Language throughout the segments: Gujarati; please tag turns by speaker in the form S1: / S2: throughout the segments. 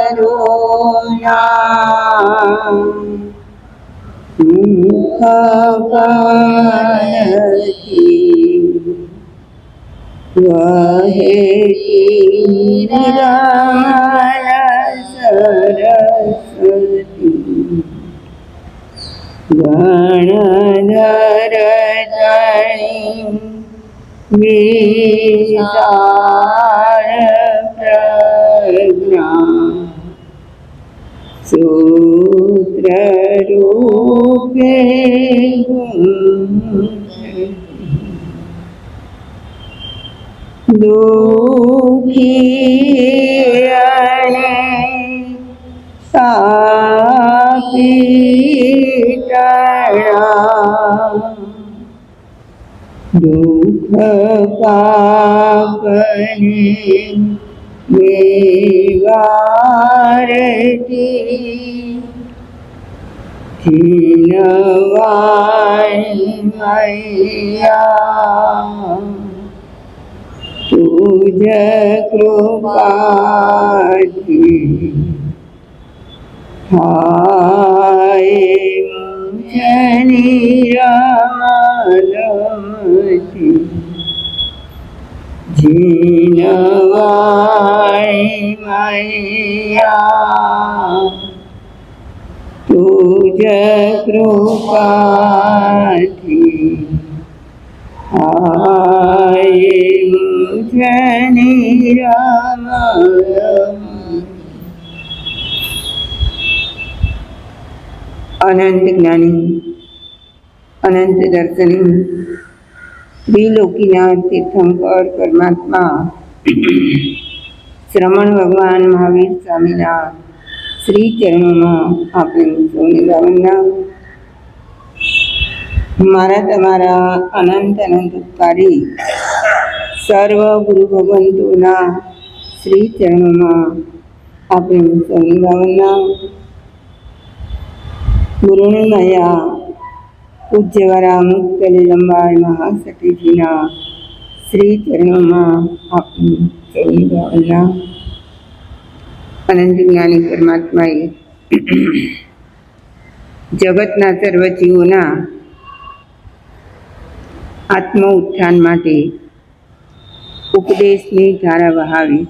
S1: કરુણા મુખપણથી વહે નિરાળ સરસ્વતી ગણધર ધણી વિશાળ પ્રજ્ઞા સૂત્ર રૂપે દુઃખી અને સાપીટણા દુઃખ પાપને નિવારતી જીનવાણી મૈયા તુજ કૃપાથી થાય મુજની રામતી જીનવાણી મૈયા તુજ કૃપાથી મુજની રામ અનંત જ્ઞાની અનંત દર્શની ત્રિલોકીના તીર્થંકર પરમાત્મા શ્રમણ ભગવાન મહાવીર સ્વામીના શ્રી ચરણોમાં આપણે સૌની ભાવના. મારા તમારા અનંત અનંત ઉપકારી સર્વ ગુરુ ભગવંતોના શ્રી ચરણોમાં આપણે સૌની ભાવના. ગુરુની માયા પૂજ્યવાળા મુક્ત લીલંબાળ મહાસતીજીના શ્રી ચરણોમાં આપની સૌની ભાવના. અનંત જ્ઞાની પરમાત્માએ જગતના સર્વ જીવોના આત્મ ઉત્થાન માટે ઉપદેશની ધારા વહાવી.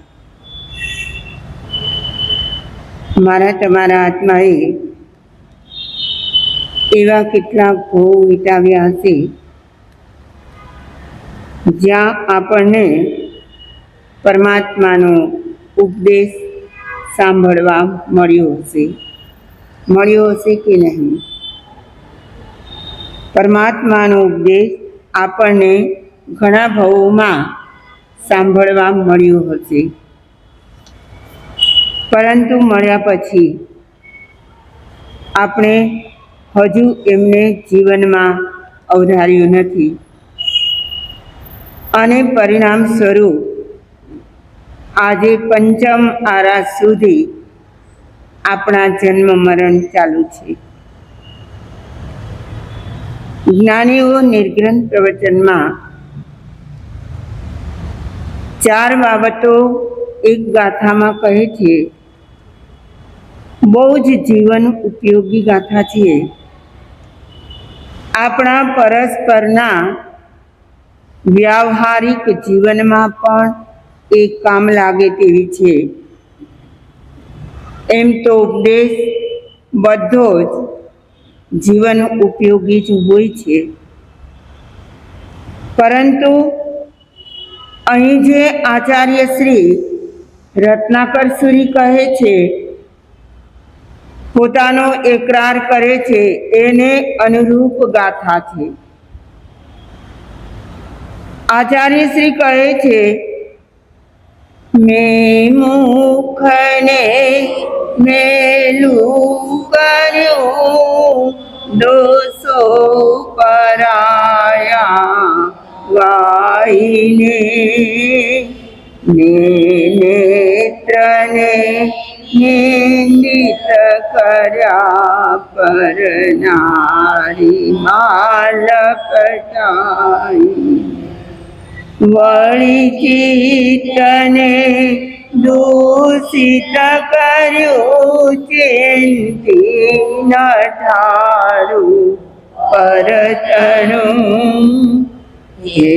S1: મારા તમારા આત્માએ એવા કેટલાક ભોગ વિતાવ્યા હશે જ્યાં આપણને પરમાત્માનો ઉપદેશ સાંભળવા મળ્યો હશે કે નહીં. પરમાત્માનો ઉપદેશ આપણને ઘણા ભવોમાં સાંભળવા મળ્યો હશે, પરંતુ મળ્યા પછી આપણે હજુ એમને જીવનમાં અવધાર્યું નથી અને પરિણામ સ્વરૂપ આજે પંચમ આરાસ સુધી આપણા જન્મ મરણ ચાલુ છે. જ્ઞાનીઓ નિર્ગ્રંથ પ્રવચનમાં 4 બાબતો એક ગાથામાં કહે છે. બહુ જ જીવન ઉપયોગી ગાથા છે. આપણા પરસ્પરના વ્યાવહારિક જીવનમાં પણ એ કામ લાગે તેવી છે. એમ તો ઉપદેશ બધો જ જીવન ઉપયોગી જ હોય છે, પરંતુ અહીં જે આચાર્ય શ્રી રત્નાકર સુરી કહે છે, પોતાનો એકરાર કરે છે, એને અનુરૂપ ગાથા છે. આચાર્ય શ્રી કહે છે, મેં મુખને મેલું કર્યું, દોષો પરાયા વાઈને, નેત્રને નિંદિત કર્યા પર નારી માલકટાઈ, વળી ચિત્તને દૂષિત કર્યું ચિંતી ન ઠારું પરતનું હે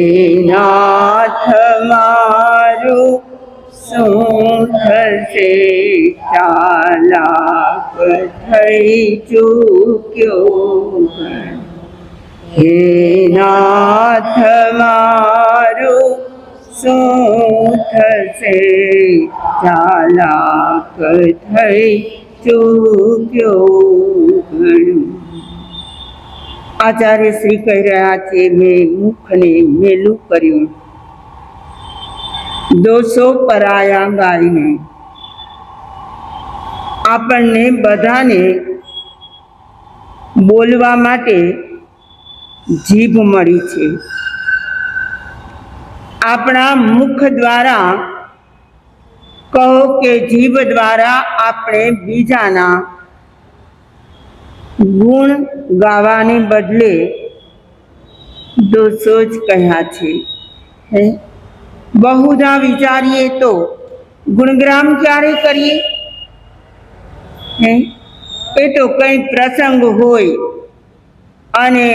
S1: નાથ મારું શું થશે ચાલાક થઈ ચૂક્યો હે નાથ મારું શું થશે ચાલાક થઈ ચૂક્યો ઘણું. આચાર્ય શ્રી કહી રહ્યા છે, મેં મુખને મેલું કર્યું, દોષો પરાયા ગાઈને. આપણને બધાને બોલવા માટે જીભ મળી છે. આપણા મુખ દ્વારા કહો કે જીભ દ્વારા આપણે બીજાના ગુણ ગાવાને બદલે દોષો જ કહ્યા છે. બહુધા વિચારીએ તો ગુણગ્રામ ક્યારે કરીએ? એ તો કંઈ પ્રસંગ હોય અને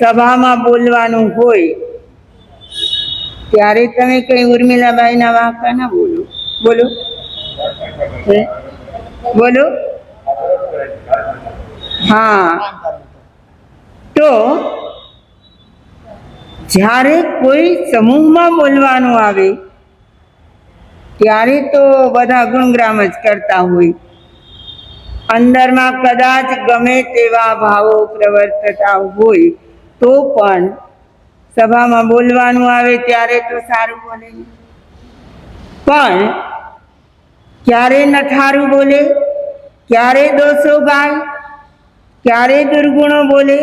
S1: સભામાં બોલવાનું હોય ત્યારે તમે કઈ ઉર્મિલાબાઈના વાંકા ના બોલો. બોલો બોલો. હા, તો જ્યારે કોઈ સમૂહમાં બોલવાનું આવે ત્યારે તો બધા ગુણગ્રામ જ કરતા હોય. અંદરમાં કદાચ ગમે તેવા ભાવો પ્રવર્તતા હોય તો પણ સભામાં બોલવાનું આવે ત્યારે તો સારું બોલે, પણ ક્યારે નઠારું બોલે, ક્યારે દોષો ગાય, ક્યારે દુર્ગુણો બોલે.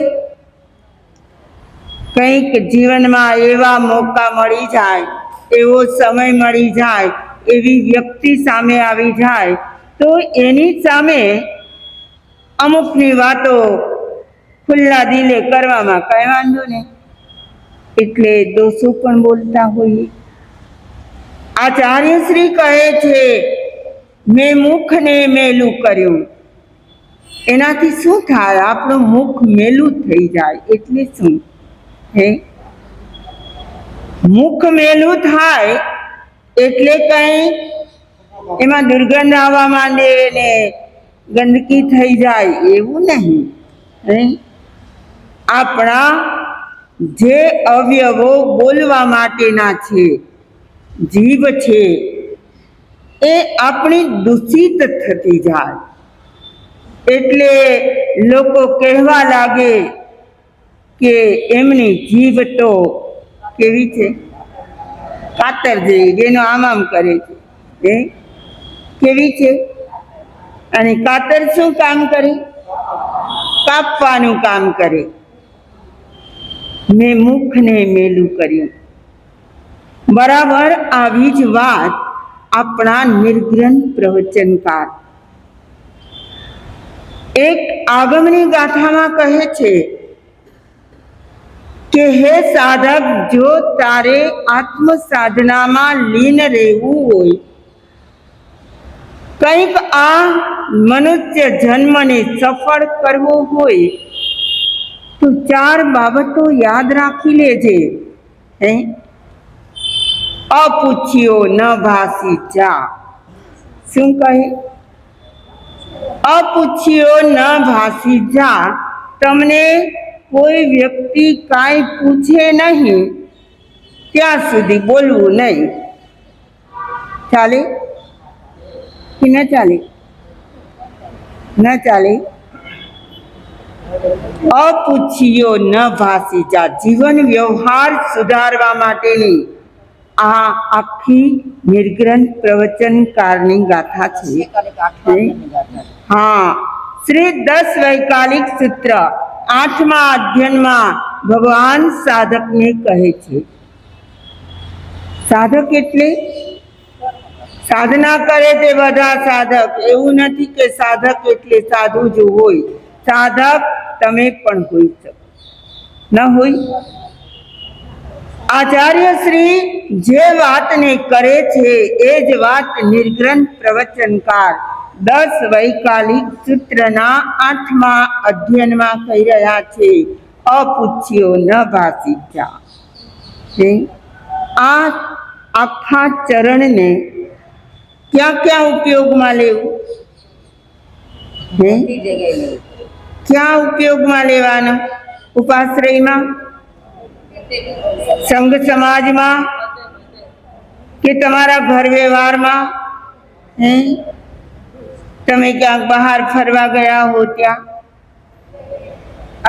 S1: કંઈક જીવનમાં એવા મોકા મળી જાય, એવો સમય મળી જાય, એવી વ્યક્તિ સામે આવી જાય તો એની સામે અમુકની વાતો ખુલ્લા દિલે કરવામાં કઈ વાંધો નહીં, એટલે દોષો પણ બોલતા હોઈએ. આચાર્ય શ્રી કહે છે, મેં મુખને મેલું કર્યું. એનાથી શું થાય? આપણું મુખ મેલું થઈ જાય. એટલે શું? મુખ મેલું થાય એટલે કઈ એમાં દુર્ગંધ આવવા માંડે ને ગંદકી થઈ જાય એવું નહીં. આપણા જે અવયવો બોલવા માટેના છે, જીભ છે, એ આપણી દૂષિત થતી જાય એટલે લોકો કહેવા લાગે કે એમની જીભ તો કેવી છે, કાતર જેવી, જેનો આમ કરે છે. કેવી છે? અને કાતર શું કામ કરે? કાપવાનું કામ કરે. મેં મુખને મેલું કર્યું. બરાબર આવી જ વાત આપણા નિર્ગ્રંથ પ્રવચનકાર એક આગમની ગાથામાં કહે છે કે હે સાધક, જો તારે આત્મ સાધનામાં લીન રહેવું હોય, કંઈક આ મનુષ્ય જન્મને સફળ કરવો હોય તો 4 બાબતો યાદ રાખી લેજે. અપૂછ્યો ન ભાસી જા. શું કહે? અપૂછ્યો ન ભાસી જા. તમને કોઈ વ્યક્તિ કાંઈ પૂછે નહીં ત્યાં સુધી બોલવું નહીં. ચાલે કે ન ચાલે? ન ચાલે. અપૂછ્યો ન ભાસી જા. જીવન વ્યવહાર સુધારવા માટેની આ આખી નિર્ગ્રંથ પ્રવચનકારની ગાથા છે. હા, શ્રી 10 વૈકાલિક સૂત્ર 8મા અધ્યયનમાં ભગવાન સાધકને કહે છે. સાધક એટલે સાધના કરે તે બધા સાધક. એવું નથી કે સાધક એટલે સાધુ જ હોય. સાધક તમે પણ હોઈ શકો, ન હોય. આચાર્ય શ્રી જે વાતને કરે છે એ જ વાત નિર્ગ્રંથ પ્રવચનકાર 10 વૈકાલિક સૂત્રના 8મા અધ્યયનમાં કહી રહ્યા છે, અપૂછ્યો ન ભાષિત્યા. આ આખા ચરણને ક્યાં ક્યાં ઉપયોગમાં લેવું? ક્યાં ઉપયોગમાં લેવાના? ઉપાશ્રયમાં, સંઘ સમાજમાં, કે તમારા ઘર વ્યવહારમાં, તમે ક્યાંક બહાર ફરવા ગયા હો ત્યાં?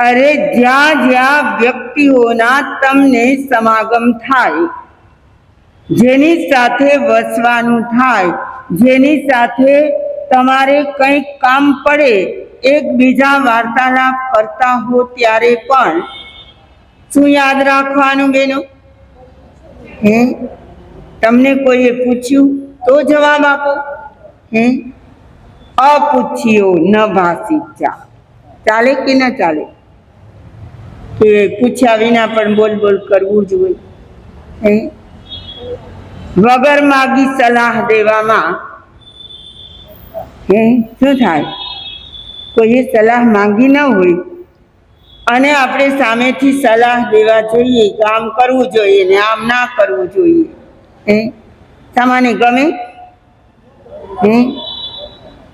S1: અરે જ્યાં જ્યાં વ્યક્તિઓના તમને સમાગમ થાય, જેની સાથે વસવાનું થાય, જેની સાથે તમારે કંઈક કામ પડે, એકબીજા વાર્તાલાપ કરતા હો ત્યારે પણ શું યાદ રાખવાનું બેનો? તમને કોઈએ પૂછ્યું તો જવાબ આપો. અપૂછ્યો ન ભાષિત્યા. ચાલે કે ન ચાલે? કે પૂછ્યા વિના પણ બોલ બોલ કરવું જોઈએ? વગર માગી સલાહ દેવામાં શું થાય? કોઈએ સલાહ માંગી ન હોય અને આપણે સામેથી સલાહ દેવા જોઈએ કે આમ કરવું જોઈએ ને આમ ના કરવું જોઈએ, સામાન્ય ગમે?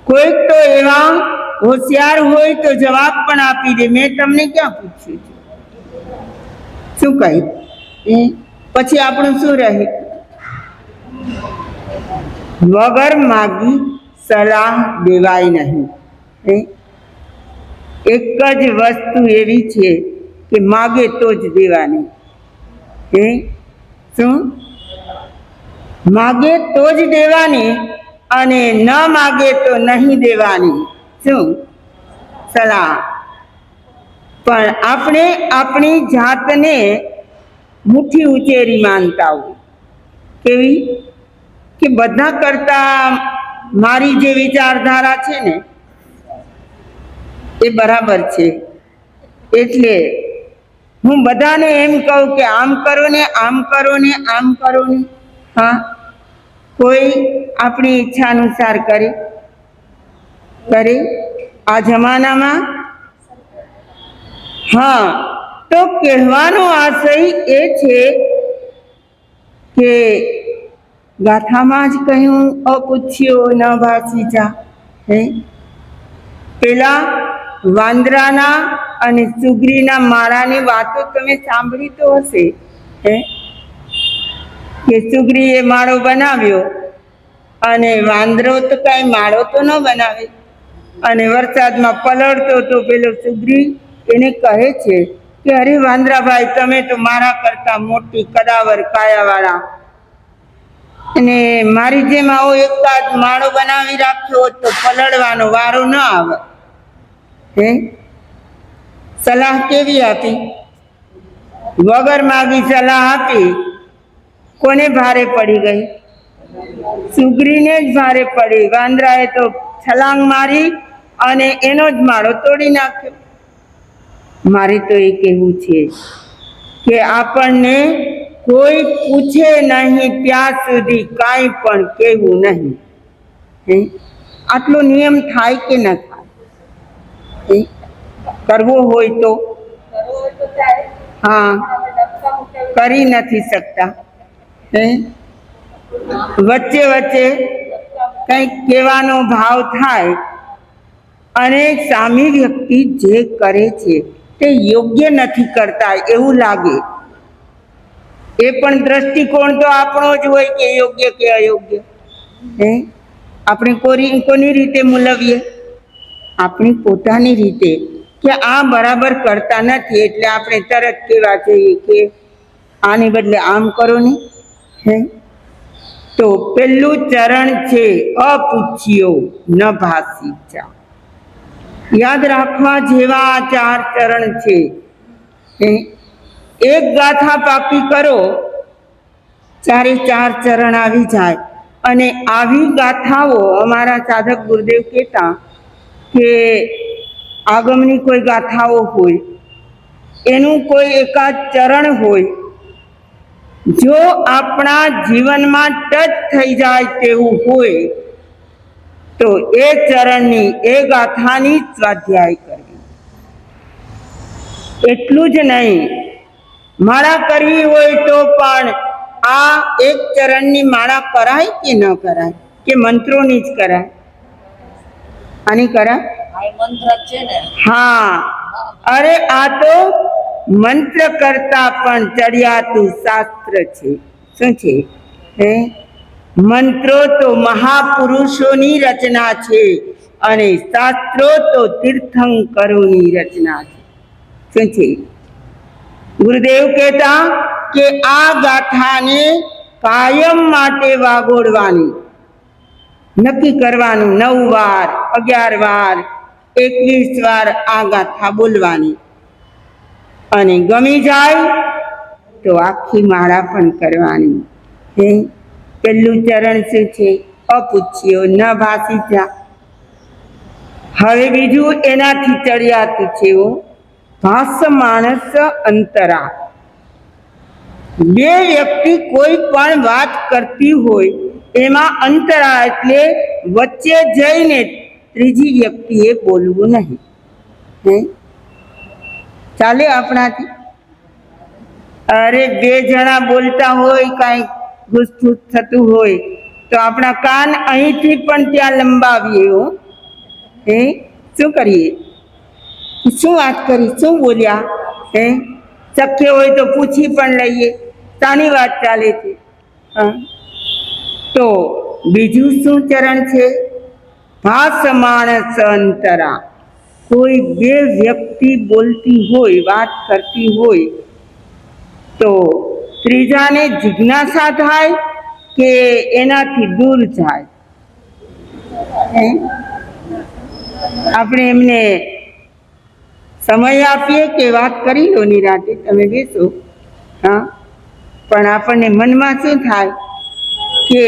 S1: કોઈક તો એવા હોશિયાર હોય તો જવાબ પણ આપી દે, મેં તમને ક્યાં પૂછ્યું છે? શું કહી? પછી આપણું શું રહે? વગર માગી સલાહ દેવાય નહીં. એક જ વસ્તુ એવી છે કે માગે તો જ દેવાની. શું? માગે તો જ દેવાની અને ન માગે તો નહીં દેવાની. શું? સલાહ. પણ આપણે આપણી જાતને મુઠ્ઠી ઉચેરી માનતા હોય. કેવી? કે બધા કરતા મારી જે વિચારધારા છે ને એ બરાબર છે, એટલે હું બધાને એમ કહું કે આમ કરો ને આમ કરો ને આમ કરો ને. હા, કોઈ આપણી ઈચ્છા અનુસાર કરે? આ જમાનામાં? હા, તો કહેવાનો આશય એ છે કે ગાથામાં જ કહ્યું અપૂછ્યો ન ભાષિત્યા. પેલા વાંદરાના અને સુગ્રીના માળાની વાતો તમે સાંભળી તો હશે, કે સુગ્રીએ માળો બનાવ્યો અને વાંદરો તો કાંઈ માળો તો ન બનાવે, અને વરસાદમાં પલળતો તો પેલો સુગ્રી એને કહે છે કે અરે વાંદરાભાઈ, તમે તો મારા કરતા મોટી કદાવર કાયાવાળા, અને મારી જેમ આવો એકાદ માળો બનાવી રાખ્યો તો પલળવાનો વારો ન આવે. સલાહ કેવી આપી? વગર માગી સલાહ આપી. કોને ભારે પડી ગઈ? સુગ્રીને જ ભારે પડી. વાંદરાએ તો છલાંગ મારી અને એનો જ માળો તોડી નાખ્યો. મારે તો એ કહેવું છે કે આપણને કોઈ પૂછે નહીં ત્યાં સુધી કાંઈ પણ કહેવું નહીં. આટલો નિયમ થાય કે ન થાય? કરવો હોય તો હા, કરી નથી શકતા. વચ્ચે વચ્ચે કંઈક કહેવાનો ભાવ થાય અને સામી વ્યક્તિ જે કરે છે તે યોગ્ય નથી કરતા એવું લાગે, એ પણ દ્રષ્ટિકોણ તો આપણો જ હોય કે યોગ્ય કે અયોગ્ય. આપણે કોની રીતે મૂલવીએ? આપણી પોતાની રીતે, કે આ બરાબર કરતા નથી એટલે આપણે તરત કહેવા જોઈએ કે આને બદલે આમ કરો ને. તો પેલું ચરણ છે અપૂછ્યો ન ભાષિત્યા. યાદ રાખવા જેવા આ 4 ચરણ છે. એક ગાથા પાકી કરો, 4 ચરણ આવી જાય. અને આવી ગાથાઓ અમારા સાધક ગુરુદેવ કહેતા કે આગમની કોઈ ગાથાઓ હોય, એનું કોઈ એકાદ ચરણ હોય જો આપણા જીવનમાં ટચ થઈ જાય તેવું હોય તો એ ચરણની એ ગાથાની સ્વાધ્યાય કરવી. એટલું જ નહીં, માળા કરવી હોય તો પણ આ એક ચરણની માળા કરાય કે ન કરાય, કે મંત્રોની જ કરાય? આની કરાય? હા, અરે આ તો મંત્ર કરતા પણ ચડિયાતું શાસ્ત્ર છે. શું છે? મંત્રો તો મહાપુરુષોની રચના છે અને શાસ્ત્રો તો તીર્થંકરોની રચના છે. શું છે? ગુરુદેવ કહેતા કે આ ગાથાને કાયમ માટે વાગોડવાની, નક્કી કરવાનું. 9 વાર, 11 વાર, 21 વાર આ ગાથા બોલવાની, અને ગમી જાય તો આખી માળા પણ કરવાની. પહેલું ચરણ શું છે? અપૂછ્યો ન ભાસી જા. હવે બીજું એનાથી ચડિયાતું છે, ભાસ માણસ અંતરા. બે વ્યક્તિ કોઈ પણ વાત કરતી હોય એમાં અંતરા એટલે વચ્ચે જઈને ત્રીજી વ્યક્તિએ બોલવું નહીં. ચાલે આપણાથી? અરે 2 જણા બોલતા હોય, કાંઈ ઘૂસફૂસ થતું હોય તો આપણા કાન અહીંથી પણ ત્યાં લંબાવીએ. શું કરીએ? શું વાત કરી, શું બોલ્યા? શક્ય હોય તો પૂછી પણ લઈએ શાની વાત ચાલે છે. તો બીજું શું ચરણ છે? ભાસ માણસ અંતરા. કોઈ 2 વ્યક્તિ બોલતી હોય, વાત કરતી હોય તો ત્રીજાને જિજ્ઞાસા થાય કે એનાથી દૂર જાય. આપણે એમને સમય આપીએ કે વાત કરી લો નિરાંતે, તમે બેસો. પણ આપણને મનમાં શું થાય કે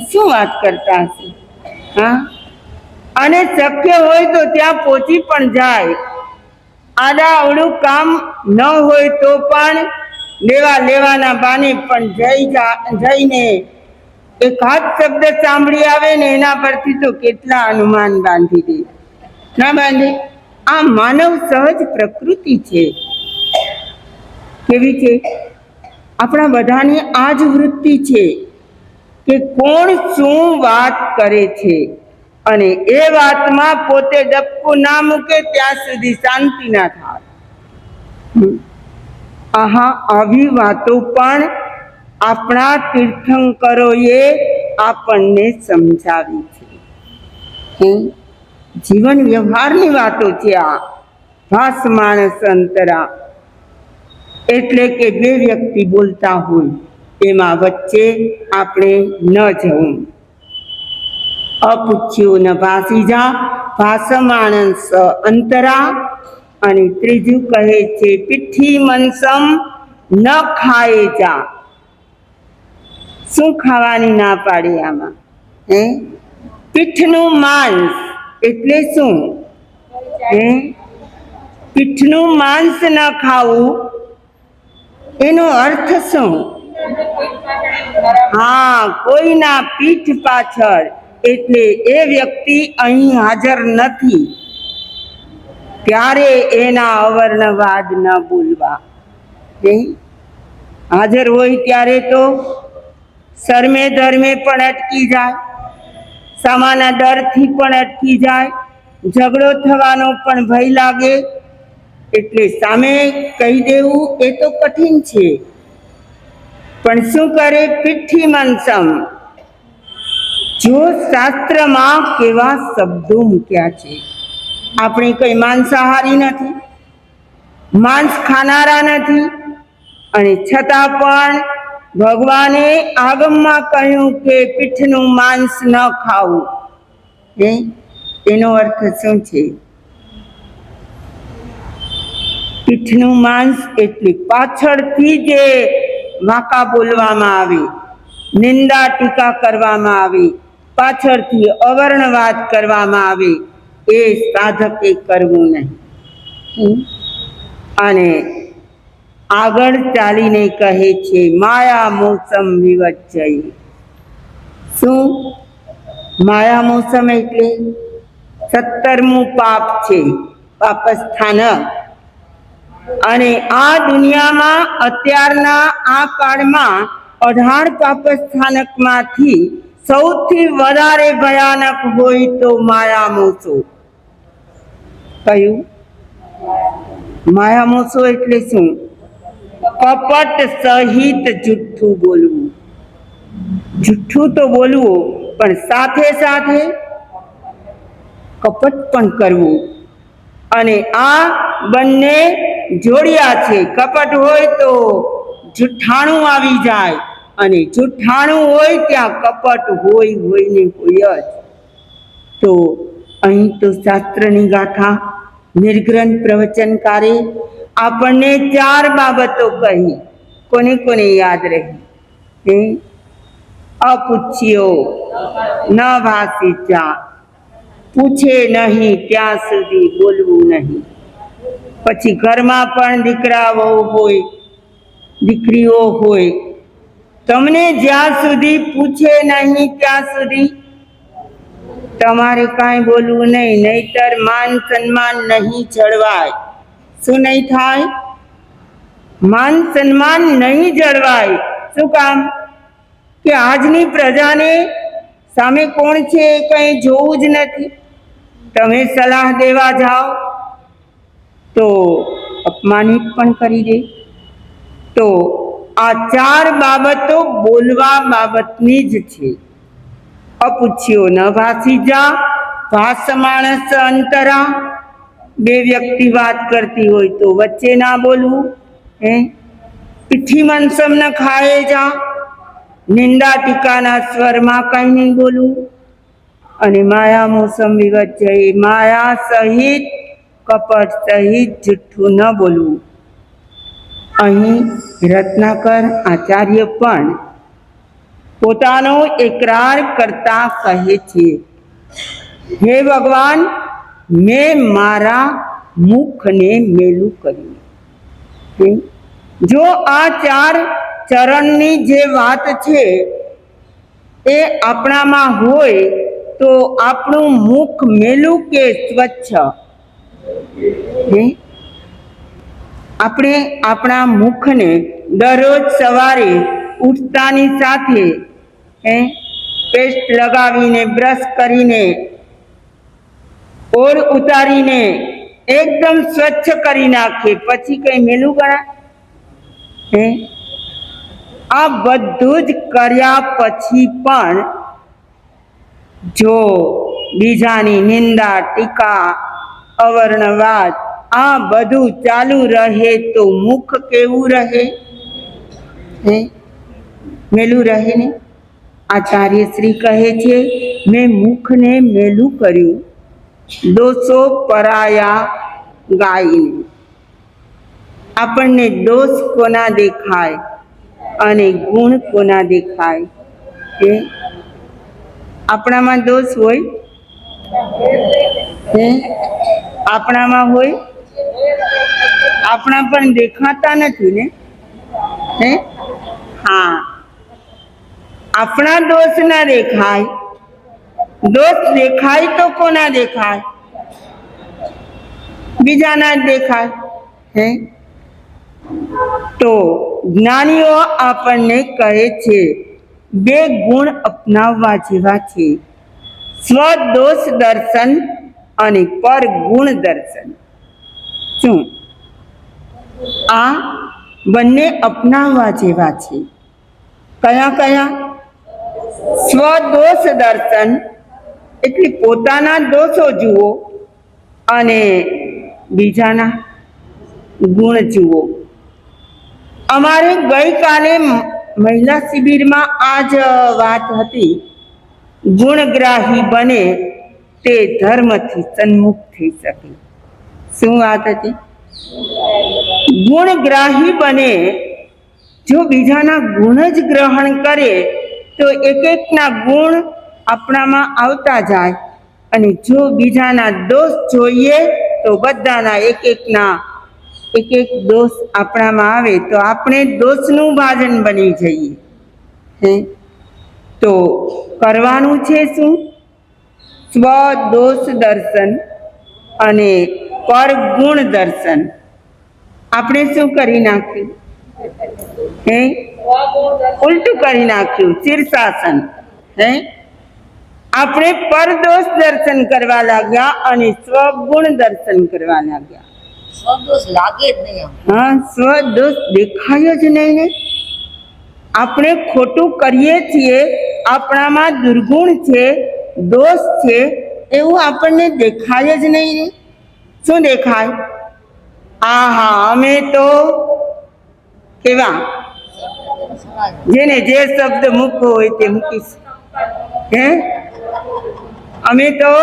S1: શું વાત કરતા હશે. અને શક્ય હોય તો ત્યાં પહોંચી પણ જાય. આડા અવળું કામ ન હોય તો પણ લેવાના બાને પણ જઈને એકાદ શબ્દ સાંભળી આવે ને એના પરથી તો કેટલા અનુમાન બાંધી દે. ના બાંધે? આ માનવ સહજ પ્રકૃતિ છે. કેવી છે? આપણા બધાની આ જ વૃત્તિ છે કે કોણ શું વાત કરે છે અને એ વાતમાં પોતે ડબકું ના મૂકે ત્યાં સુધી શાંતિ ના થાય. આવી વાતો પણ આપણા તીર્થંકરોએ આપણને સમજાવી છે. જીવન વ્યવહારની વાતો છે આ. ભાસ માણસ અંતરા એટલે કે 2 વ્યક્તિ બોલતા હોય એમાં વચ્ચે આપણે ન જવું. અપૂછ્યું ન ભાસી જા, ભાસ માણસ અંતરા. અને ત્રીજું કહે છે પીઠી મનસમ ન ખાએ જા. શું ખાવાની ના પાડી આમાં? પીઠનું માંસ એટલે શું? પીઠનું માંસ ન ખાવું એનો અર્થ શું? કોઈના પીઠ પાછળ, એટલે એ વ્યક્તિ અહીં હાજર નથી ત્યારે એના અવર્ણવાદ ન બોલવા. હાજર હોય ત્યારે તો શરમે ધર્મે પણ અટકી જાય, સામાના ડરથી પણ અટકી જાય, ઝઘડો થવાનો પણ ભય લાગે. એટલે સામે કહી દેવું એ તો કઠિન છે, પણ શું કરે? પીઠી મનસમ. જો શાસ્ત્રમાં કેવા શબ્દો મૂક્યા છે. આપણે કઈ માંસાહારી નથી, માંસ ખાનારા નથી, અને છતાં પણ ભગવાને આગમમાં કહ્યું કે પીઠનું માંસ ન ખાવું. એનો અર્થ શું છે? પીઠનું માંસ એટલે પાછળથી જે વાંકા બોલવામાં આવે, નિંદા ટીકા કરવામાં આવે, પાછળથી અવર્ણવાદ કરવામાં આવે, એ સાધકે કરવું નહીં. અને આગળ ચાલીને કહે છે માયા મોસમ વિવચ્ચય. શું માયા મોસમ એટલે 17મું પાપ છે, પાપસ્થાનક. અને આ દુનિયામાં અત્યારના આ કાળમાં 18 પાપસ્થાનકમાંથી સૌથી વધારે ભયાનક હોય તો માયા મોસો. કયું? માયા મોસો એટલે શું? કપટ સહિત જુઠ્ઠું બોલવું. જુઠ્ઠું તો બોલવું, પણ સાથે સાથે કપટ પણ કરવું. અને આ બંને જોડિયા છે. કપટ હોય તો જુઠ્ઠાણું આવી જાય, અને જુઠ્ઠાણું હોય ત્યાં કપટ હોય ને હોય જ. તો અહીં તો શાસ્ત્રની ગાથા નિર્ગ્રંથ પ્રવચનકારે આપણને 4 બાબતો કહી. કોને કોને યાદ રહી? અપૂછ્યો ન ભાષિજા, પૂછે નહીં ત્યાં સુધી બોલવું નહીં. પછી ઘરમાં પણ દીકરા વહુ હોય, દીકરીઓ હોય, તમને જ્યાં સુધી પૂછે નહીં ત્યાં સુધી તમારે કાંઈ બોલવું નહીં, નહીતર માન સન્માન નહીં જળવાય. શું નહીં થાય? માન સન્માન નહીં જળવાય. શું કામ? કે આજની પ્રજાને સામે કોણ છે એ કંઈ જોવું જ નથી. તમે સલાહ દેવા જાઓ તો અપમાનિત પણ કરી દે. તો આ 4 બાબતો બોલવા બાબતની જ છે. અપૂછ્યો ન ભાષિજા, ભાષમાણસ અંતરા. 2 વ્યક્તિ વાત કરતી હોય તો વચ્ચે ના બોલવું. પીઠી મનસમ ન ખાએ જા, નિંદા ટીકાના સ્વરમાં કંઈ નહીં બોલવું. અને માયા મોસમ વિવચ્ચય, માયા સહિત કપટ સહિત જુઠ્ઠું ન બોલવું. અહીં રત્નાકર આચાર્ય પણ પોતાનો એકરાર કરતા કહે છે, હે ભગવાન, મેં મારા મુખને મેલું કર્યું. જો આ 4 ચરણની જે વાત છે એ આપણામાં હોય તો આપણું મુખ મેલું કે સ્વચ્છ? આપણે આપણા મુખને દરરોજ સવારે ઉઠતાની સાથે પેસ્ટ લગાવીને, બ્રશ કરીને, ઓર ઉતારીને એકદમ સ્વચ્છ કરી નાખીએ, પછી કઈ મેલું ગણાય? આ બધું જ કર્યા પછી પણ જો બીજાની નિંદા, ટીકા, અવર્ણવાદ આ બધું ચાલુ રહે તો મુખ કેવું રહે? મેલું રહે ને. આચાર્ય શ્રી કહે છે, મેં મુખને મેલું કર્યું, દોષો પરાયા ગાઈને. આપણને દોષ કોના દેખાય અને ગુણ કોના દેખાય? આપણામાં દોષ હોય? આપણામાં હોય? આપણા પણ દેખાતા નથી ને. હા, આપણા દોષ ના દેખાય. દોષ દેખાય તો કોના દેખાય? બીજાના જ દેખાય. તો જ્ઞાનીઓ આપણને કહે છે 2 ગુણ અપનાવવા જેવા છે, સ્વદોષ દર્શન અને પર ગુણ દર્શન. શું આ બંને અપનાવવા જેવા છે? કયા કયા? સ્વદોષ દર્શન એટલે પોતાના દોષો જુઓ અને બીજાના ગુણ જુઓ. અમારે ગઈકાલે મહિલા શિબિરમાં આ જ વાત હતી. ગુણગ્રાહી બને તે ધર્મથી સન્મુખ થઈ શકે. શું વાત હતી? ગુણગ્રાહી બને, જો બીજાના ગુણ જ ગ્રહણ કરે તો એક એકના ગુણ આપણામાં આવતા જાય, અને જો બીજાના દોષ જોઈએ તો બધાના એક એકના એક એક દોષ આપણામાં આવે તો આપણે દોષનું ભાજન બની જઈએ. હે તો કરવાનું છે શું? સ્વદોષ દર્શન અને પરગુણ દર્શન. આપણે શું કરી નાખ્યું? હે ઉલટું કરી નાખ્યું, શીર્ષાસન. હે આપણે પરદોષ દર્શન કરવા લાગ્યા અને સ્વગુણ દર્શન કરવા લાગ્યા.
S2: સ્વદોષ લાગે જ નહીં.
S1: હા, સ્વદોષ દેખાય જ નહીં ને. આપણે ખોટું કરીએ છીએ, આપણામાં દુર્ગુણ છે, દોષ છે, એવું આપણને દેખાય જ નહીં ને. શું દેખાય? આહા, અમે તો કેવા, જેને જે શબ્દ મૂકવો હોય તે મૂકીશ. હે અમે તો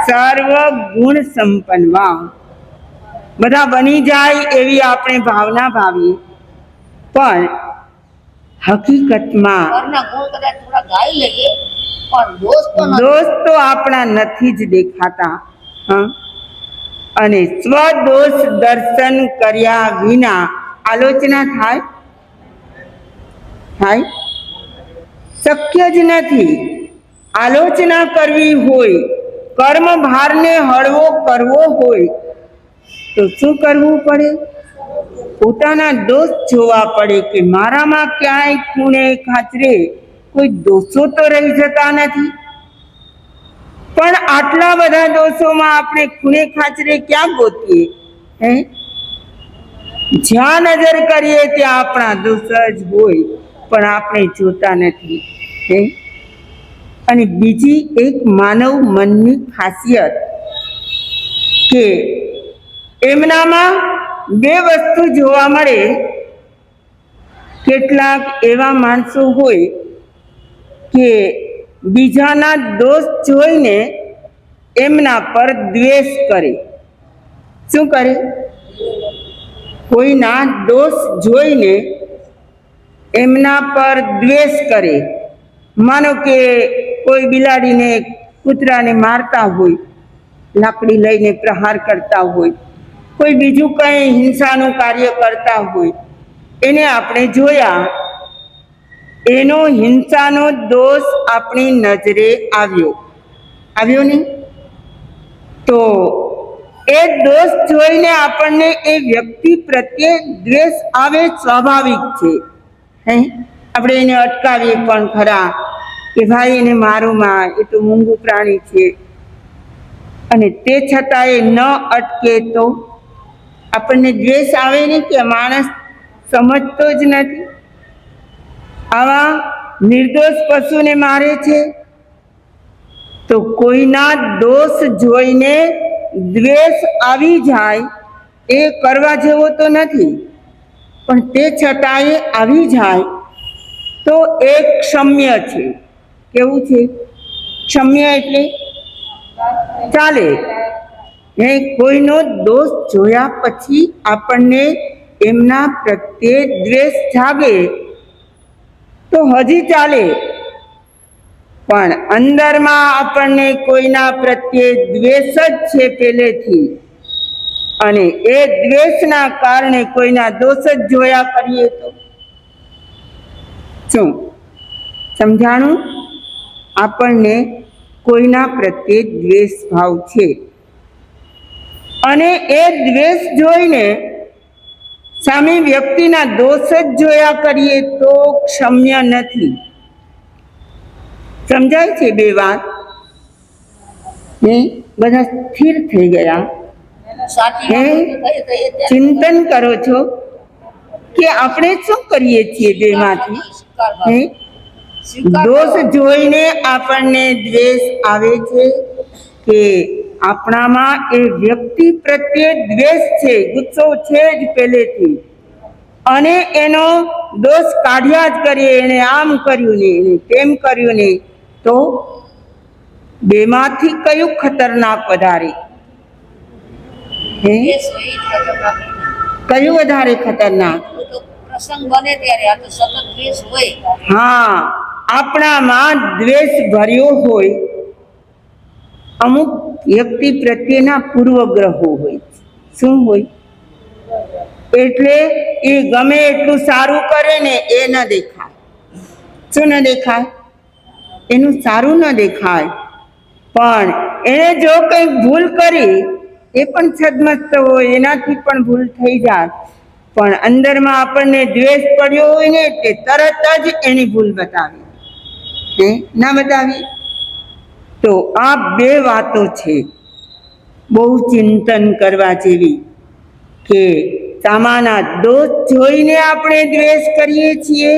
S1: સર્વ ગુણ સંપન્ન. વાહ, બધા બની જાય એવી આપણે ભાવના ભાવીએ, પણ હકીકતમાં દોષ તો આપણા નથી જ દેખાતા. હા, અને સ્વદોષ દર્શન કર્યા વિના આલોચના થાય? શક્ય જ નથી. આલોચના કરવી હોય, કર્મ ભારને હળવો કરવો હોય તો શું કરવું પડે? પોતાના દોષ જોવા પડે કે મારામાં ક્યાંય ખૂણે ખાચરે કોઈ દોષો તો રહી જતા નથી. પણ આટલા બધા દોષોમાં આપણે ખૂણે ખાચરે ક્યાં ગોતીએ? હે જ્યાં નજર કરીએ ત્યાં આપણા દોષ જ હોય, પણ આપણે જોતા નથી. હે અને બીજી એક માનવ મનની ખાસિયત કે એમનામાં બે વસ્તુ જોવા મળે. કેટલાક એવા માણસો હોય કે બીજાના દોષ જોઈને એમના પર દ્વેષ કરે. શું કરે? કોઈના દોષ જોઈને એમના પર દ્વેષ કરે. માનો કે કોઈ બિલાડીને કૂતરાને મારતા હોય, લાકડી લઈને પ્રહાર કરતા હોય, કોઈ બીજું કંઈ હિંસાનું કાર્ય કરતા હોય, એને આપણે જોયા, એનો હિંસાનો દોષ આપણી નજરે આવ્યો નહીં? તો એ દોષ જોઈને આપણને એ વ્યક્તિ પ્રત્યે દ્વેષ આવે, સ્વાભાવિક છે. હે આપણે એને અટકાવીએ પણ ખરા કે ભાઈ એને મારોમાં, એ તો મૂંગું પ્રાણી છે, અને તે છતાં એ ન અટકે તો આપણને દ્વેષ આવે નહીં કે માણસ સમજતો જ નથી, આવા નિર્દોષ પશુને મારે છે. તો કોઈના દોષ જોઈને દ્વેષ આવી જાય એ કરવા જેવો તો નથી, પણ તે છતાંય આવી જાય તો એ ક્ષમ્ય છે. કેવું છે? ક્ષમ્ય એટલે ચાલે. હે કોઈનો દોષ જોયા પછી આપણને એમના પ્રત્યે દ્વેષ જાગે તો હજી ચાલે, પણ અંદરમાં આપણને કોઈના પ્રત્યે દ્વેષ જ છે પહેલેથી, અને એ દ્વેષના કારણે કોઈના દોષ જ જોયા કરીએ તો શું સમજાણું? આપણને કોઈના પ્રત્યે દ્વેષ ભાવ છે, અને એ દ્વેષ જોઈને સામે વ્યક્તિના દોષ જ જોયા કરીએ તો ક્ષમ્ય નથી. સમજાય છે બે વાત? બધા સ્થિર થઈ ગયા? હે ચિંતન કરો છો કે આપણે શું કરીએ છીએ બેમાંથી? હે દોષ જોઈને આપણને દ્વેષ આવે છે કે આપણામાં એ વ્યક્તિ પ્રત્યે દ્વેષ છે, ગુસ્સો છે જ પહેલેથી, અને એનો દોષ કાઢ્યા જ કરીએ, એને આમ કર્યું ને એને તેમ કર્યું ને, તો બેમાંથી કયું ખતરનાક વધારે? કયું વધારે ખતરનાક?
S2: પ્રસંગ બને ત્યારે આ તો સતત દ્વેષ હોય.
S1: હા, આપણામાં દ્વેષ ભર્યો હોય, અમુક વ્યક્તિ પ્રત્યેના પૂર્વગ્રહો હોય. શું હોય? એટલે એ ગમે એટલું સારું કરે ને એ ન દેખાય. શું ન દેખાય? એનું સારું ન દેખાય. પણ એને જો કંઈક ભૂલ કરી, એ પણ છદમસ્ત હોય, એનાથી પણ ભૂલ થઈ જાય, પણ અંદરમાં આપણને દ્વેષ પડ્યો હોય ને તે તરત જ એની ભૂલ બતાવી, ના બતાવી. તો આ બે વાતો છે બહુ ચિંતન કરવા જેવી, કે સામાના દોષ જોઈને આપણે દ્વેષ કરીએ છીએ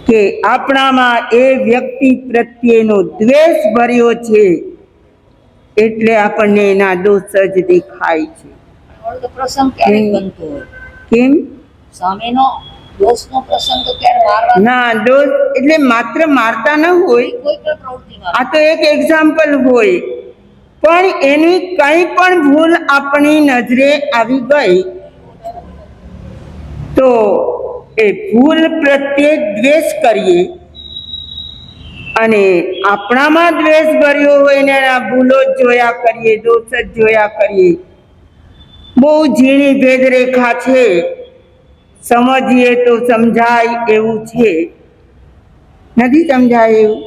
S1: કે આપણામાં એ વ્યક્તિ પ્રત્યેનો દ્વેષ ભર્યો છે એટલે આપણને એના દોષ જ દેખાય છે.
S2: ઓલો પ્રસંગ ક્યારે બનતો હોય?
S1: કેમ?
S2: સામેનો દોષનો પ્રસંગ તો ક્યારે મારવા
S1: ના, દોષ એટલે માત્ર મારતા ન હોય,
S2: કોઈ પણ પ્રવૃત્તિમાં
S1: આ તો એક એક્ઝામ્પલ હોય, પણ એની કંઈ પણ ભૂલ આપણી નજરે આવી ગઈ તો એ ભૂલ પ્રત્યે દ્વેષ કરીએ, અને આપણામાં દ્વેષ ભર્યો હોય ને આ ભૂલો જ જોયા કરીએ, દોષ જ જોયા કરીએ. બહુ ઝીણી ભેદરેખા છે, સમજીએ તો સમજાય એવું છે. નથી સમજાય એવું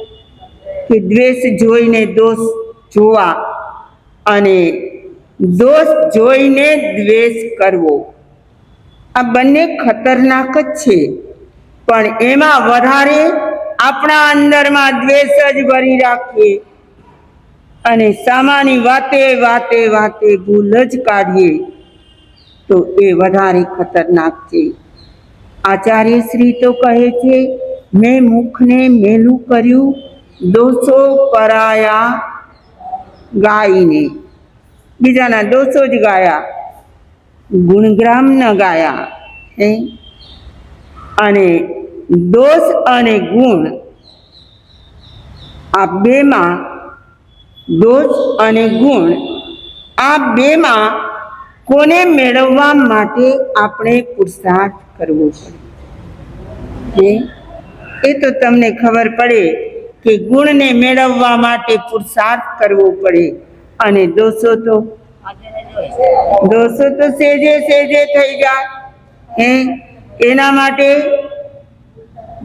S1: કે દ્વેષ જોઈને દોષ જોવા અને દોષ જોઈને દ્વેષ કરવો, આ બંને ખતરનાક જ છે. પણ એમાં વધારે આપણા અંદરમાં દ્વેષ જ ભરી રાખીએ અને સામાની વાતે વાતે વાતે ભૂલ જ કાઢીએ તો એ વધારે ખતરનાક છે. આચાર્ય શ્રી તો કહે છે, મેં મુખને મેલું કર્યું, દોષો પરાયા ગાઈને. બીજાના દોષો જ ગાયા, ગુણગ્રામ ન ગાયા. અને દોષ અને ગુણ આ બેમાં, દોષ અને ગુણ આ બેમાં કોને મેળવવા માટે આપણે પુરુષાર્થ કરવો પડે? એ તો તમને ખબર પડે કે ગુણને મેળવવા માટે પુરુષાર્થ કરવો પડે, અને દોષો તો સેજે સેજે થઈ જાય. એના માટે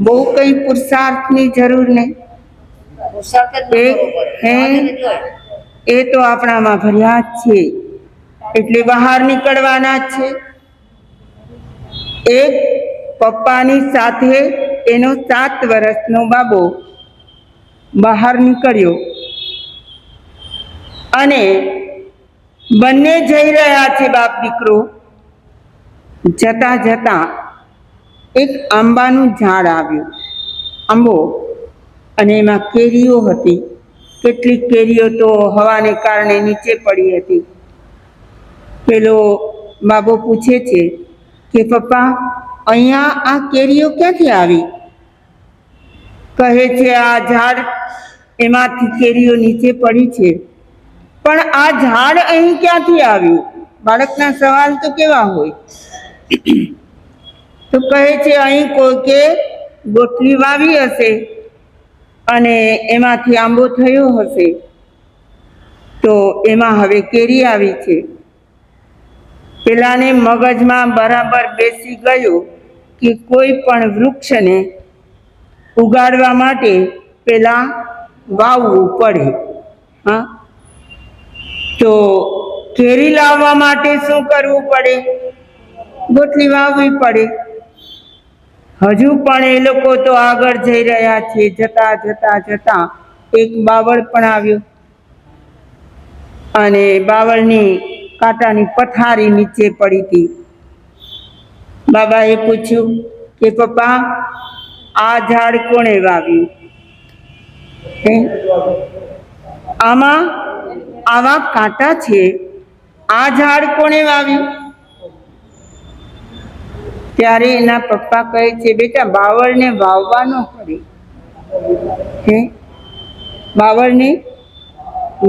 S1: બહુ કઈ પુરુષાર્થની જરૂર નહીં. એ તો આપણામાં ભર્યા જ છે, એટલે બહાર નીકળવાના જ છે. એક પપ્પાની સાથે એનો 7 વર્ષનો બાબો બહાર નીકળ્યો અને બંને જઈ રહ્યા છે બાપ દીકરો. જતા જતા એક આંબાનું ઝાડ આવ્યું, આંબો, અને એમાં કેરીઓ હતી. કેટલીક કેરીઓ તો હવાને કારણે નીચે પડી હતી. પેલો બાબો પૂછે છે કે પપ્પા, અહીંયા આ કેરીઓ ક્યાંથી આવી? કહે છે, આ ઝાડ, એમાંથી કેરીઓ નીચે પડી છે. પણ આ ઝાડ અહીં ક્યાંથી આવ્યું? બાળકના સવાલ તો કેવા હોય. તો કહે છે, અહીં કોઈકે ગોટલી વાવી હશે અને એમાંથી આંબો થયો હશે, તો એમાં હવે કેરી આવી છે. પેલાને મગજમાં બરાબર બેસી ગયું કે કોઈ પણ વૃક્ષને ઉગાડવા માટે પેલા વાવવું પડે. હા, તો કેરી લાવવા માટે શું કરવું પડે? ગોટલી વાવવી પડે. હજુ પણ એ લોકો તો આગળ જઈ રહ્યા છે. જતા જતા જતા એક બાવળ પણ આવ્યો અને બાવળની કાંટાની પથારી નીચે પડી હતી. બાબાએ પૂછ્યું કે પપ્પા, આ ઝાડ કોણે વાવ્યું? આમાં આવા કાંટા છે, આ ઝાડ કોણે વાવ્યું? ત્યારે એના પપ્પા કહે છે, બેટા, બાવળને વાવવા ન પડે. બાવળને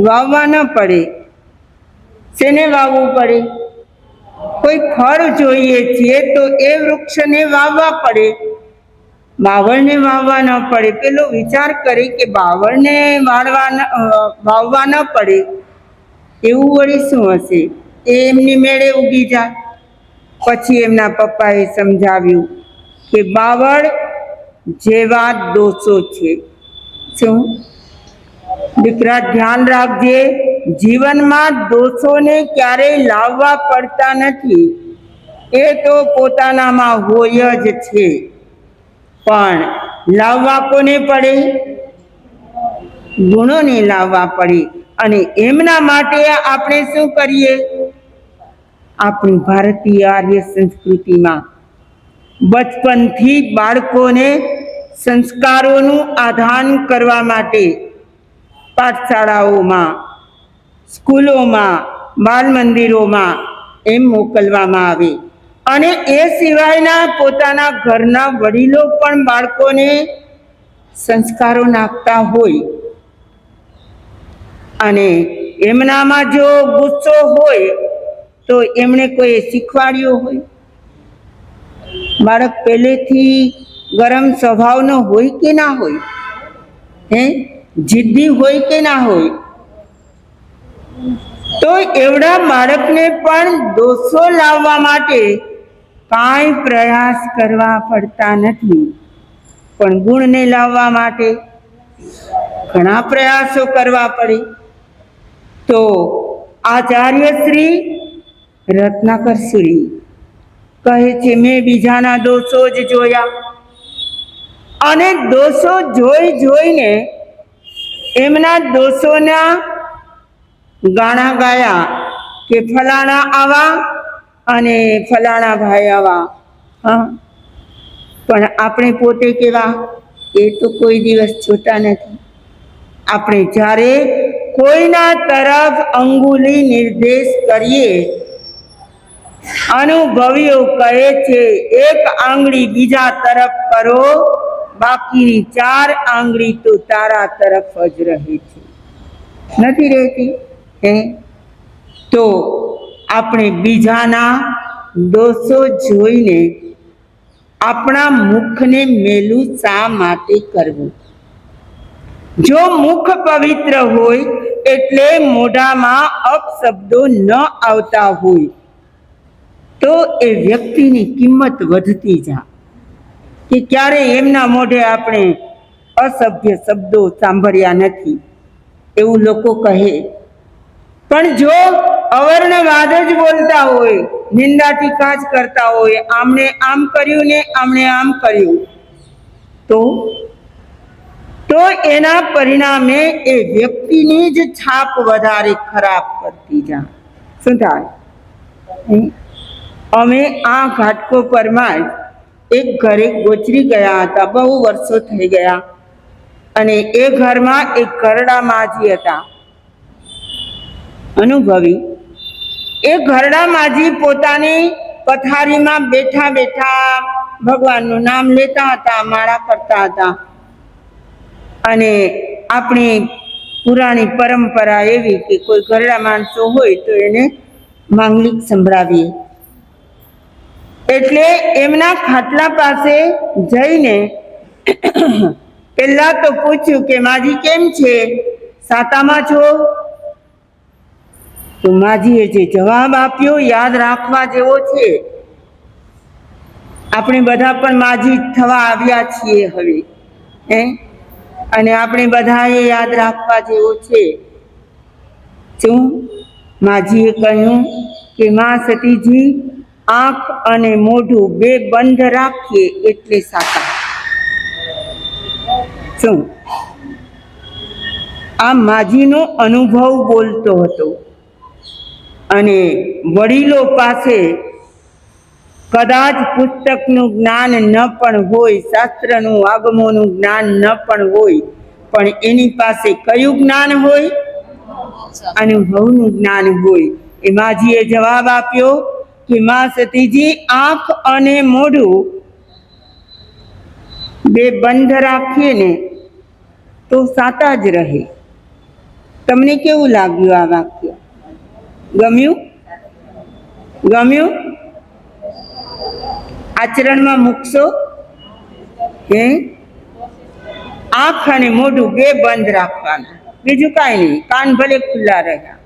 S1: વાવવા ન પડે. શેને વાવવું પડે? કોઈ ફળ જોઈએ છીએ તો એ વૃક્ષને વાવવા પડે, બાવળને વાવવા ન પડે. પેલો વિચાર કરે કે બાવળને વાવવા ન પડે એવું વળી શું હશે? એ એમની મેળે ઉગી જાય. પછી એમના પપ્પાએ સમજાવ્યું કે બાવળ જેવા દોષો છે. શું દીકરા, ધ્યાન રાખજે, જીવનમાં દોષોને ક્યારેય લાવવા પડતા નથી. એ તો પોતાનામાં હોય જ છે, પણ લાવવા કોને પડે? ગુણોને લાવવા પડે. અને એમના માટે આપણે શું કરીએ? આપણી ભારતીય આર્ય સંસ્કૃતિમાં બચપનથી બાળકોને સંસ્કારોનું આદાન કરવા માટે પાઠશાળાઓમાં, સ્કૂલોમાં, બાલ મંદિરોમાં એમ મોકલવામાં આવે. અને એ સિવાયના પોતાના ઘરના વડીલો પણ બાળકોને સંસ્કારો નાખતા હોય. અને એમનામાં જો ગુસ્સો હોય તો એમણે કોઈ શીખવાડ્યો હોય? બાળક પહેલેથી ગરમ સ્વભાવનો હોય કે ના હોય? જિદ્દી હોય કે ના હોય? તો એવડા બાળકને પણ દોષો લાવવા માટે કાંઈ પ્રયાસ કરવા પડતા નથી, પણ ગુણને લાવવા માટે ઘણા પ્રયાસો કરવા પડે. તો આચાર્ય શ્રી રત્નાકર શ્રી કહે છે, મેં બીજાના દોષો જ જોયા અને દોષો જોઈ જોઈને એમના દોષોના ગાણા ગાયા કે ફલાણા આવા અને ફલાણા ભાઈ આવા. પણ આપણે પોતે કેવા? એ તો કોઈ દિવસ જોતા નથી. આપણે જ્યારે કોઈના તરફ અંગુલી નિર્દેશ કરીએ, અનુભવીઓ કહે છે એક આંગળી બીજા તરફ કરો, બાકીની 4 આંગળી તો તારા તરફ જ રહે છે. નથી રહેતી? તો આપણે બીજાના દોષો જોઈને આપણા મુખને મેલું શા માટે કરવું? જો મુખ પવિત્ર હોય એટલે મોઢામાં અપશબ્દો ન આવતા હોય તો એ વ્યક્તિની કિંમત વધતી જાય કે ક્યારે એમના મોઢે આપણે અસભ્ય શબ્દો સાંભળ્યા નથી એવું લોકો કહે. પણ જો અવર્ણવાદ જ બોલતા હોય, નિંદા ટીકા જ કરતા હોય, આમણે આમ કર્યું ને આમણે આમ કર્યું, તો એના પરિણામે એ વ્યક્તિની જ છાપ વધારે ખરાબ પડતી જાય. શું થાય? અમે આ ઘાટકોપરમાં એક ઘરે ગોચરી ગયા હતા, બહુ વર્ષો થઈ ગયા. અને એ ઘરમાં એક ઘરડા માજી હતા, અનુભવી. એ ઘરડા માજી પોતાની પથારીમાં બેઠા બેઠા ભગવાનનું નામ લેતા હતા, માળા કરતા હતા. અને આપણી પુરાણી પરંપરા એવી કે કોઈ ઘરડા માણસો હોય તો એને માંગલિક સંભળાવીએ. એટલે એમના ખાટલા પાસે જઈને પહેલા તો પૂછ્યું કે માજી કેમ છે, સાતામાં છો? તો માજીએ જે જવાબ આપ્યો યાદ રાખવા જેવો છે. આપણે બધા પણ માજી થવા આવ્યા છીએ હવે, અને આપણે બધાએ યાદ રાખવા જેવો છે. શું? માજીએ કહ્યું કે માં સતીજી, આંખ અને મોઢું 2 બંધ રાખીએ એટલે સાતા. શું? આ માજીનો અનુભવ બોલતો હતો. અને વડીલો પાસે કદાચ પુસ્તકનું જ્ઞાન ન પણ હોય, શાસ્ત્રનું આગમોનું જ્ઞાન ન પણ હોય, પણ એની પાસે કયું જ્ઞાન હોય? અનુભવનું જ્ઞાન હોય. એ માજીએ જવાબ આપ્યો કે માં સતીજી, આંખ અને મોઢું 2 બંધ રાખીએ ને તો સાતા જ રહે. તમને કેવું લાગ્યું આ વાક્ય? ગમ્યું? ગમ્યું? આચરણમાં મૂકશો? આંખ અને મોઢું 2 બંધ રાખવાના, બીજું કાંઈ નહીં. કાન ભલે ખુલ્લા રહ્યા.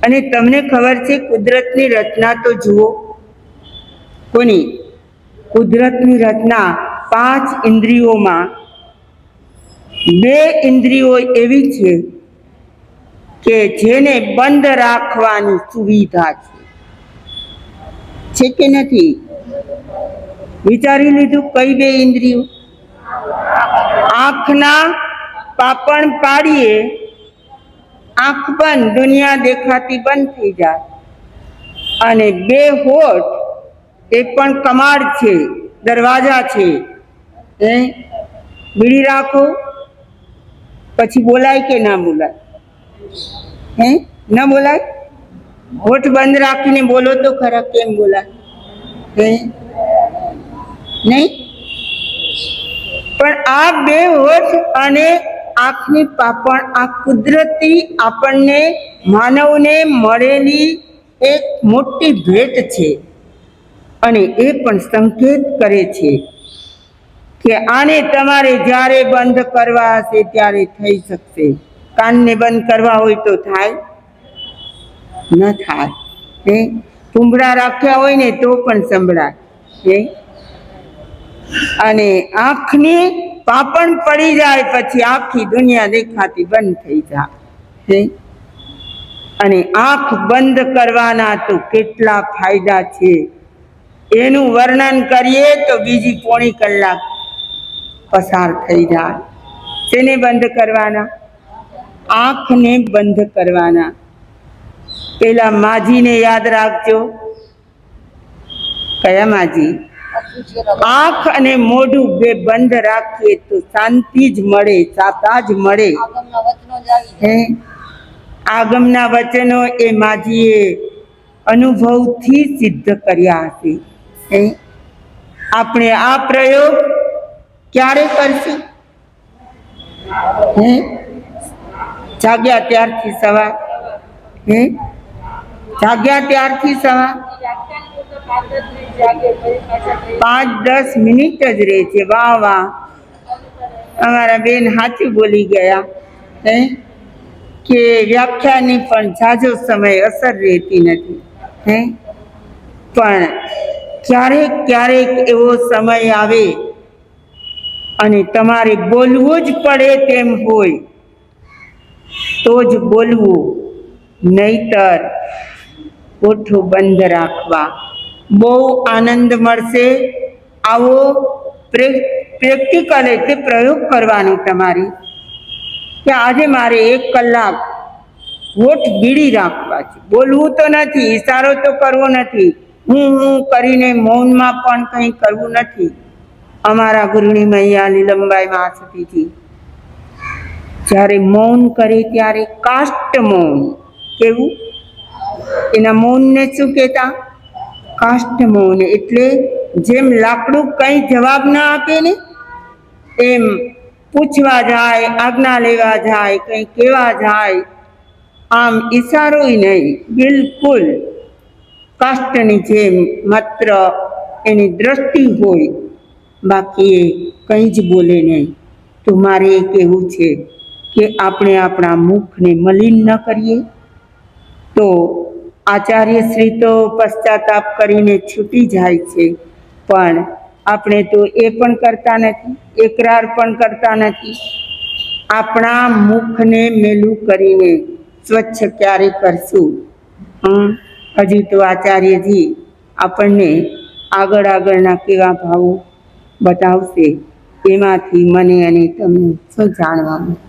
S1: અને તમને ખબર છે કુદરતની રચના તો જુઓ. કોની? કુદરતની રચના 5 ઇન્દ્રિયોમાં 2 ઇન્દ્રિયો એવી છે કે જેને બંધ રાખવાની સુવિધા છે કે નથી? વિચારી લીધું? કઈ 2 ઇન્દ્રિયો? આંખના પાપણ પાડીએ, આંખ બંધ, દુનિયા દેખાતી બંધ થઈ જાય. અને 2 હોઠ, એ પણ કમાડ છે, દરવાજા છે. બીડી રાખો પછી બોલાય કે ના બોલાય? ના બોલાય? હોઠ બંધ રાખીને બોલો તો ખરા, કેમ બોલાય? નહીં. પણ આ 2 હોઠ અને આંખની પાપણ આ કુદરતી આપણને માનવને મળેલી એક મોટી ભેટ છે. અને એ પણ સંકેત કરે છે કે આને તમારે જ્યારે બંધ કરવા હશે ત્યારે થઈ શકશે. કાનને બંધ કરવા હોય તો થાય? ન થાય. ભૂંભળા રાખ્યા હોય ને તો પણ સંભળાય. અને આંખની પાપણ પડી જાય પછી આખી દુનિયા દેખાતી બંધ થઈ જાય. અને આંખ બંધ કરવાના તો કેટલા ફાયદા છે એનું વર્ણન કરીએ તો બીજી પોણી કલાક પસાર થઈ જાય. શેને બંધ કરવાના? આંખને બંધ કરવાના. પેલા માજીને યાદ રાખજો. કયા માજી? આંખ અને મોઢું 2 બંધ રાખીએ તો શાંતિ જ મળે, સાતા જ મળે. આગમના વચનો એ માજીએ અનુભવથી સિદ્ધ કર્યા હશે. આપણે આ પ્રયોગ ક્યારે કરશું? જાગ્યા ત્યારથી સવાર. જાગ્યા ત્યારથી સવાર 5-10 મિનિટ જ રહે છે. વાહ વાહ, અમારા બેન સાચું બોલી ગયા કે વ્યાખ્યાની પણ ઝાઝો સમય અસર રહેતી નથી. પણ ક્યારેક ક્યારેક એવો સમય આવે અને તમારે બોલવું જ પડે તેમ હોય તો જ બોલવું, નહીતર ઓઠો બંધ રાખવા. બહુ આનંદ મળશે. આવો પ્રેક્ટિકલ એટલે પ્રયોગ કરવાનો તમારે કે આજે મારે 1 કલાક હોઠ બીડી રાખવા છે. બોલવું તો નથી, ઈશારો તો કરવો નથી, હું કરીને મૌનમાં પણ કંઈ કરવું નથી. અમારા ગુરુની મૈયા લીલમબાઈ મહાસતીજી જ્યારે મૌન કરે ત્યારે કાષ્ટ મૌન. કેવું? એના મૌનને શું કહેતા? કાષ્ટ મૌન. એટલે જેમ લાકડું કંઈ જવાબ ના આપે ને એમ પૂછવા જાય, આજ્ઞા લેવા જાય, કંઈ કહેવા જાય, આમ ઈશારોય નહીં, બિલકુલ કાષ્ટની જેમ માત્ર એની દ્રષ્ટિ હોય, બાકી એ કંઈ જ બોલે નહીં. તો મારે એ કહેવું છે કે આપણે આપણા મુખને મલિન ન કરીએ. તો આચાર્યશ્રી તો પશ્ચાતાપ કરીને છૂટી જાય છે, પણ આપણે તો એ પણ કરતા નથી, એકરાર પણ કરતા નથી. આપણા મુખને મેલું કરીને સ્વચ્છ ક્યારે કરશું? હજી તો આચાર્યજી આપણને આગળના કેવા ભાવો બતાવશે, એમાંથી મને અને તમને શું જાણવા મળે?